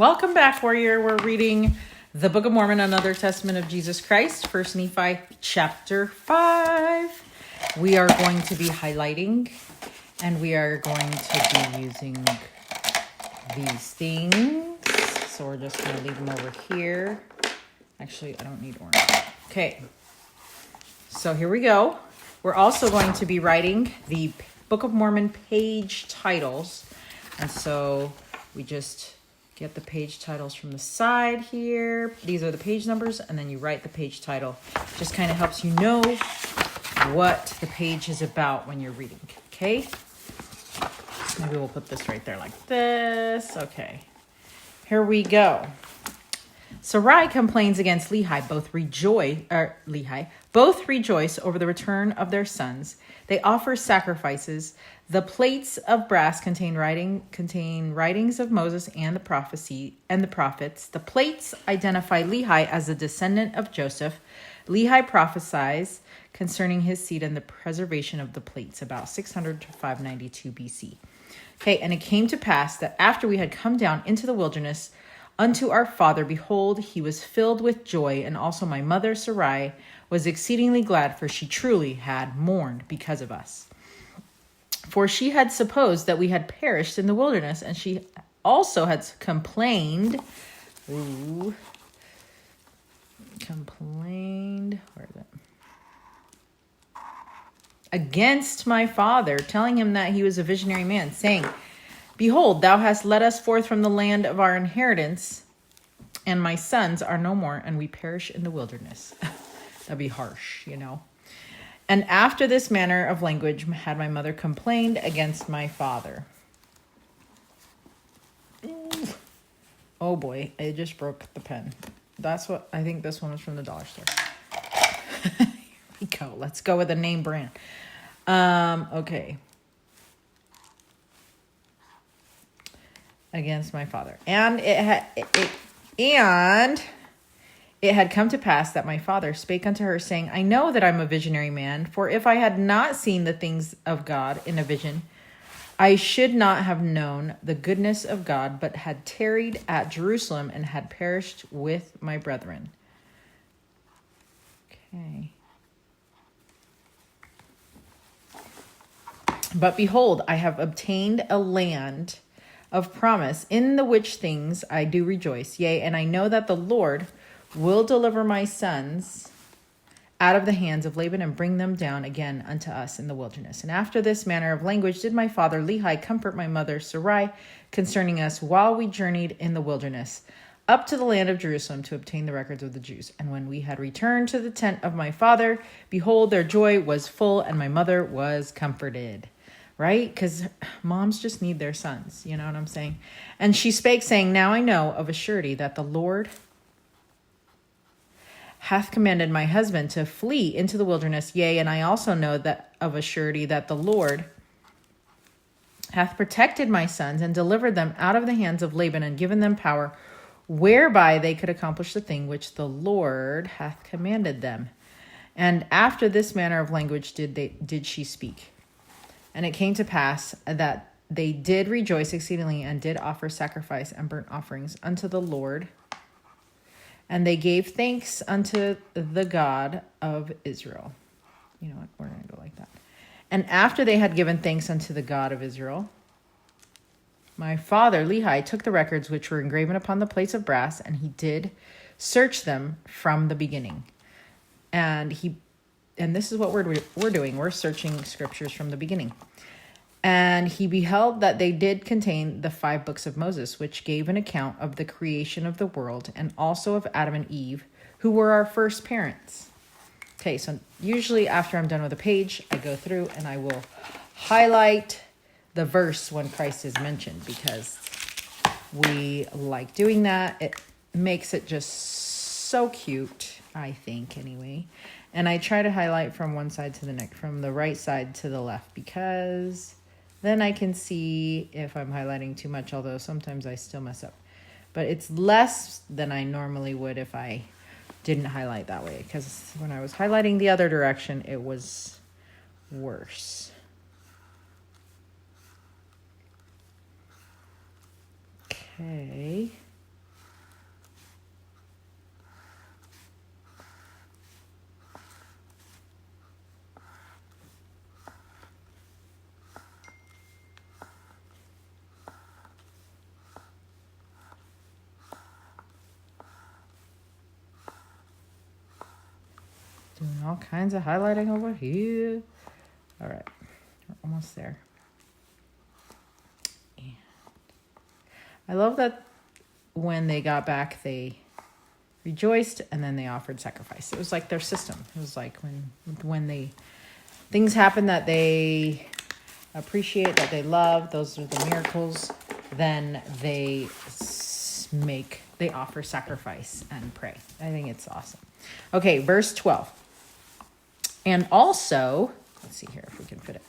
Welcome back, warrior. We're reading the Book of Mormon, another testament of Jesus Christ, 1 Nephi chapter 5. We are going to be highlighting and we are going to be using these things. So we're just going to leave them over here. Actually, I don't need orange. Okay. So here we go. We're also going to be writing the Book of Mormon page titles. And so we just get the page titles from the side here. These are the page numbers, and then you write the page title. Just kind of helps you know what the page is about when you're reading, okay? Maybe we'll put this right there like this. Okay, here we go. Sarai complains against Lehi. Both rejoice over the return of their sons. They offer sacrifices. The plates of brass contain writings of Moses and the prophets. The plates identify Lehi as a descendant of Joseph. Lehi prophesies concerning his seed and the preservation of the plates, about 600 to 592 BC. Okay, and it came to pass that after we had come down into the wilderness unto our father, behold, he was filled with joy, and also my mother Sarai was exceedingly glad, for she truly had mourned because of us. For she had supposed that we had perished in the wilderness, and she also had complained. Where is it? Against my father, telling him that he was a visionary man, saying, behold, thou hast led us forth from the land of our inheritance, and my sons are no more, and we perish in the wilderness. That'd be harsh, you know. And after this manner of language had my mother complained against my father. Oh boy, it just broke the pen. That's what, I think this one was from the dollar store. Here we go. Let's go with a name brand. Okay. Against my father. And it had come to pass that my father spake unto her, saying, I know that I'm a visionary man, for if I had not seen the things of God in a vision, I should not have known the goodness of God, but had tarried at Jerusalem and had perished with my brethren. Okay. But behold, I have obtained a land of promise, in the which things I do rejoice. Yea, and I know that the Lord will deliver my sons out of the hands of Laban and bring them down again unto us in the wilderness. And after this manner of language did my father Lehi comfort my mother Sarai concerning us while we journeyed in the wilderness up to the land of Jerusalem to obtain the records of the Jews. And when we had returned to the tent of my father, behold, their joy was full, and my mother was comforted. Right? Because moms just need their sons. You know what I'm saying? And she spake, saying, now I know of a surety that the Lord hath commanded my husband to flee into the wilderness. Yea, and I also know that of a surety that the Lord hath protected my sons and delivered them out of the hands of Laban and given them power whereby they could accomplish the thing which the Lord hath commanded them. And after this manner of language did she speak. And it came to pass that they did rejoice exceedingly and did offer sacrifice and burnt offerings unto the Lord. And they gave thanks unto the God of Israel. You know what? We're going to go like that. And after they had given thanks unto the God of Israel, my father Lehi took the records which were engraven upon the plates of brass, and he did search them from the beginning. And this is what we're doing. We're searching scriptures from the beginning. And he beheld that they did contain the 5 books of Moses, which gave an account of the creation of the world, and also of Adam and Eve, who were our first parents. Okay, so usually after I'm done with a page, I go through and I will highlight the verse when Christ is mentioned, because we like doing that. It makes it just so cute, I think, anyway. And I try to highlight from one side to the next, from the right side to the left, because then I can see if I'm highlighting too much, although sometimes I still mess up. But it's less than I normally would if I didn't highlight that way, because when I was highlighting the other direction, it was worse. Okay. All kinds of highlighting over here. All right. We're almost there. And I love that when they got back, they rejoiced and then they offered sacrifice. It was like their system. It was like when things happen that they appreciate, that they love, those are the miracles, then they offer sacrifice and pray. I think it's awesome. Okay, verse 12. And also, let's see here if we can fit it.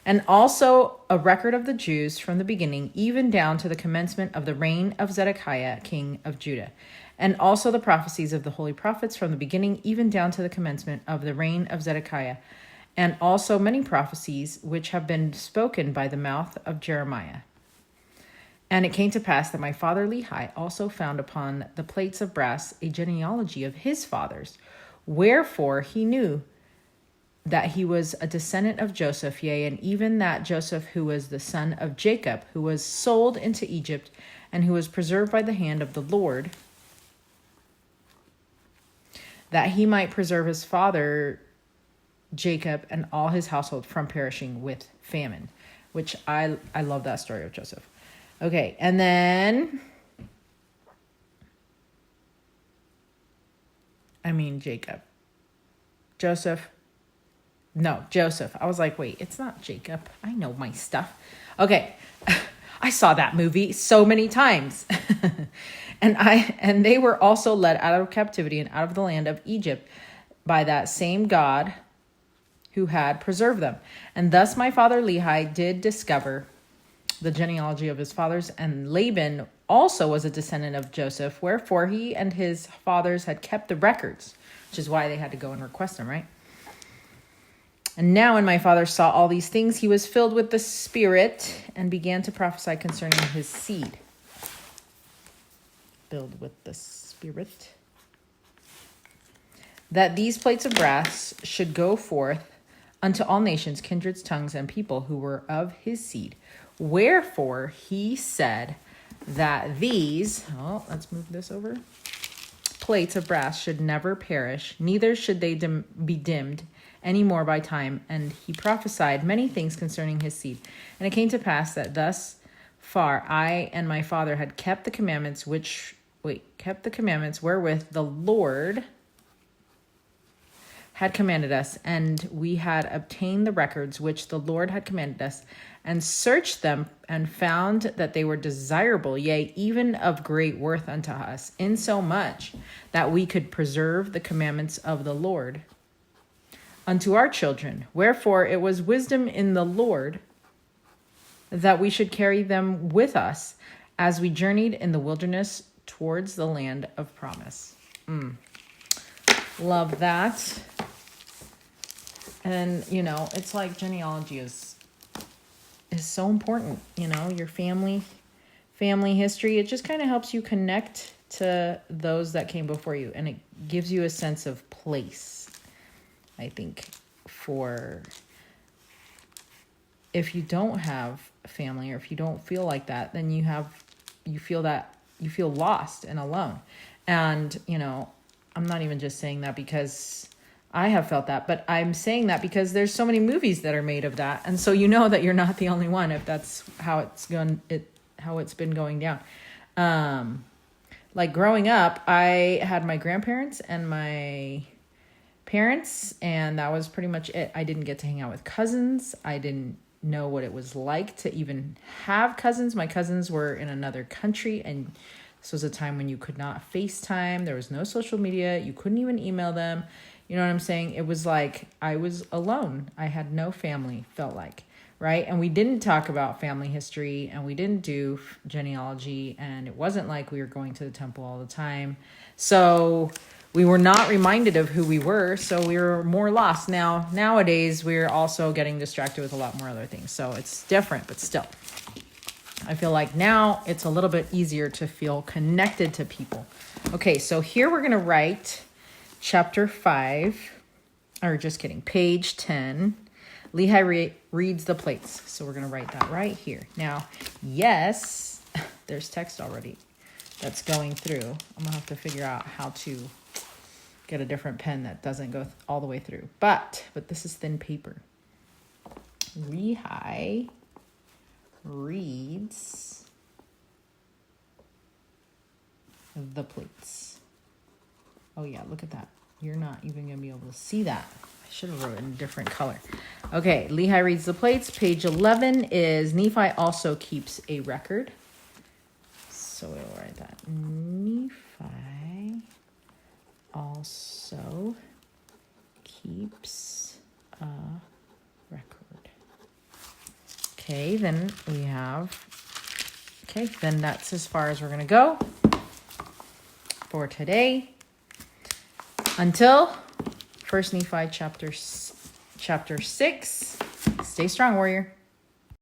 And also a record of the Jews from the beginning, even down to the commencement of the reign of Zedekiah, king of Judah. And also the prophecies of the holy prophets from the beginning, even down to the commencement of the reign of Zedekiah. And also many prophecies which have been spoken by the mouth of Jeremiah. And it came to pass that my father Lehi also found upon the plates of brass a genealogy of his fathers. Wherefore he knew that he was a descendant of Joseph, yea, and even that Joseph who was the son of Jacob, who was sold into Egypt, and who was preserved by the hand of the Lord, that he might preserve his father Jacob and all his household from perishing with famine. Which I love that story of Joseph. Okay, and then Jacob. Joseph. I was like, wait, it's not Jacob. I know my stuff. Okay. I saw that movie so many times. and they were also led out of captivity and out of the land of Egypt by that same God who had preserved them. And thus my father Lehi did discover the genealogy of his fathers, and Laban also was a descendant of Joseph, wherefore he and his fathers had kept the records, which is why they had to go and request them, right? And now when my father saw all these things, he was filled with the Spirit and began to prophesy concerning his seed. Filled with the Spirit. That these plates of brass should go forth unto all nations, kindreds, tongues, and people who were of his seed. Wherefore he said that these, let's move this over, plates of brass should never perish, neither should they be dimmed any more by time. And he prophesied many things concerning his seed. And it came to pass that thus far I and my father had kept the commandments wherewith the Lord had commanded us, and we had obtained the records which the Lord had commanded us, and searched them, and found that they were desirable, yea, even of great worth unto us, insomuch that we could preserve the commandments of the Lord unto our children. Wherefore it was wisdom in the Lord that we should carry them with us as we journeyed in the wilderness towards the land of promise. Love that. And, it's like genealogy is so important. Your family history, it just kind of helps you connect to those that came before you. And it gives you a sense of place, I think, for if you don't have family, or if you don't feel like that, then you feel lost and alone. And, I'm not even just saying that because I have felt that, but I'm saying that because there's so many movies that are made of that. And so that you're not the only one, if that's how it's been going down. Like growing up, I had my grandparents and my parents, and that was pretty much it. I didn't get to hang out with cousins. I didn't know what it was like to even have cousins. My cousins were in another country, and this was a time when you could not FaceTime. There was no social media. You couldn't even email them. You know what I'm saying? It was like I was alone. I had no family, felt like, right? And we didn't talk about family history, and we didn't do genealogy, and it wasn't like we were going to the temple all the time. So we were not reminded of who we were, so we were more lost. Nowadays, we're also getting distracted with a lot more other things. So it's different, but still. I feel like now it's a little bit easier to feel connected to people. Okay, so here we're going to write chapter 5, or just kidding, page 10. Lehi reads the plates. So we're going to write that right here. Now, yes, there's text already that's going through. I'm going to have to figure out how to get a different pen that doesn't go all the way through. But this is thin paper. Lehi reads the plates. Oh yeah, look at that. You're not even going to be able to see that. I should have wrote it in a different color. Okay, Lehi reads the plates. Page 11 is Nephi also keeps a record. So we'll write that. Nephi also keeps a record. Okay, then we have, okay, then that's as far as we're going to go for today. Until 1 Nephi chapter 6. Stay strong, warrior.